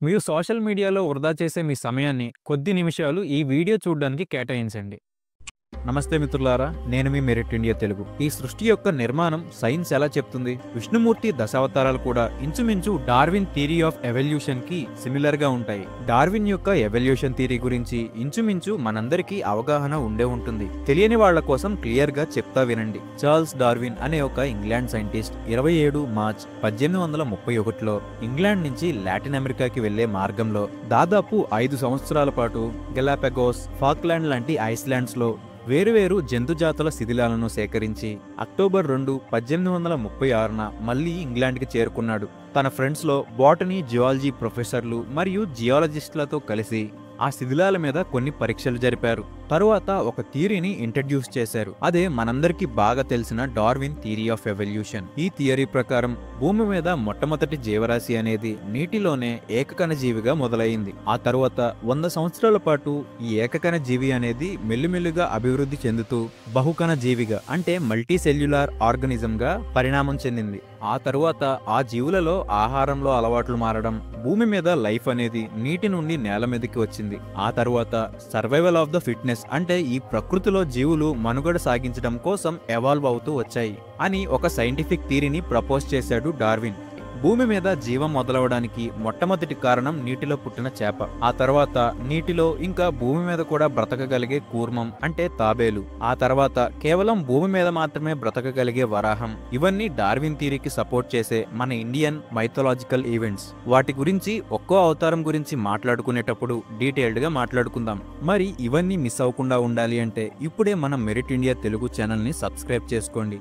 మీరు సోషల్ మీడియాలో వృధా చేసే మీ సమయాన్ని కొద్ది నిమిషాలు ఈ వీడియో చూడడానికి కేటాయించండి. నమస్తే మిత్రులారా, నేను మీ మెరిట్ ఇండియా తెలుగు. ఈ సృష్టి యొక్క నిర్మాణం సైన్స్ ఎలా చెప్తుంది? విష్ణుమూర్తి దశావతారాలు కూడా ఇంచుమించు డార్విన్ థియరీ ఆఫ్ ఎవల్యూషన్ కి సిమిలర్ గా ఉంటాయి. డార్విన్ యొక్క ఎవల్యూషన్ థియరీ గురించి ఇంచుమించు మనందరికీ అవగాహన ఉండే ఉంటుంది. తెలియని వాళ్ల కోసం క్లియర్ గా చెప్తా వినండి. చార్ల్స్ డార్విన్ అనే ఒక ఇంగ్లాండ్ సైంటిస్ట్ 27 మార్చ్ 1831లో ఇంగ్లాండ్ నుంచి లాటిన్ అమెరికాకి వెళ్లే మార్గంలో దాదాపు 5 సంవత్సరాల పాటు గెలాపగోస్, ఫాక్లాండ్ లాంటి ఐస్లాండ్స్ లో వేరువేరు జంతుజాతుల శిథిలాలను సేకరించి అక్టోబర్ 2, 1836న మళ్లీ ఇంగ్లాండ్కి చేరుకున్నాడు. తన ఫ్రెండ్స్లో బాటనీ, జియాలజీ ప్రొఫెసర్లు మరియు జియాలజిస్టులతో కలిసి ఆ శిథిలాల మీద కొన్ని పరీక్షలు జరిపారు. తరువాత ఒక థియరీని ఇంట్రడ్యూస్ చేశారు. అదే మనందరికీ బాగా తెలిసిన డార్విన్ థియరీ ఆఫ్ ఎవల్యూషన్. ఈ థియరీ ప్రకారం భూమి మీద మొట్టమొదటి జీవరాశి అనేది నీటిలోనే ఏకకణ జీవిగా మొదలైంది. ఆ తరువాత 100 సంవత్సరాల పాటు ఈ ఏకకణ జీవి అనేది మెల్లిమెల్లిగా అభివృద్ధి చెందుతూ బహుకణ జీవిగా అంటే మల్టీ సెల్యులార్ ఆర్గనిజం గా పరిణామం చెందింది. ఆ తరువాత ఆ జీవులలో ఆహారంలో అలవాట్లు మారడం, భూమి మీద లైఫ్ అనేది నీటి నుండి నేల మీదకి వచ్చింది. ఆ తరువాత సర్వైవల్ ఆఫ్ ద ఫిట్నెస్ అంటే ఈ ప్రకృతిలో జీవులు మనుగడ సాగించడం కోసం ఎవాల్వ్ అవుతూ వచ్చాయి అని ఒక సైంటిఫిక్ థియరీని ప్రపోజ్ చేశాడు డార్విన్. భూమి మీద జీవం మొదలవడానికి మొట్టమొదటి కారణం నీటిలో పుట్టిన చేప. ఆ తర్వాత నీటిలో ఇంకా భూమి మీద కూడా బ్రతకగలిగే కూర్మం అంటే తాబేలు. ఆ తర్వాత కేవలం భూమి మీద మాత్రమే బ్రతకగలిగే వరాహం. ఇవన్నీ డార్విన్ థియరీకి సపోర్ట్ చేసే మన ఇండియన్ మైథలాజికల్ ఈవెంట్స్. వాటి గురించి ఒక్కో అవతారం గురించి మాట్లాడుకునేటప్పుడు డీటెయిల్డ్ గా మాట్లాడుకుందాం. మరి ఇవన్నీ మిస్ అవ్వకుండా ఉండాలి అంటే ఇప్పుడే మన మెరిట్ ఇండియా తెలుగు ఛానల్ ని సబ్స్క్రైబ్ చేసుకోండి.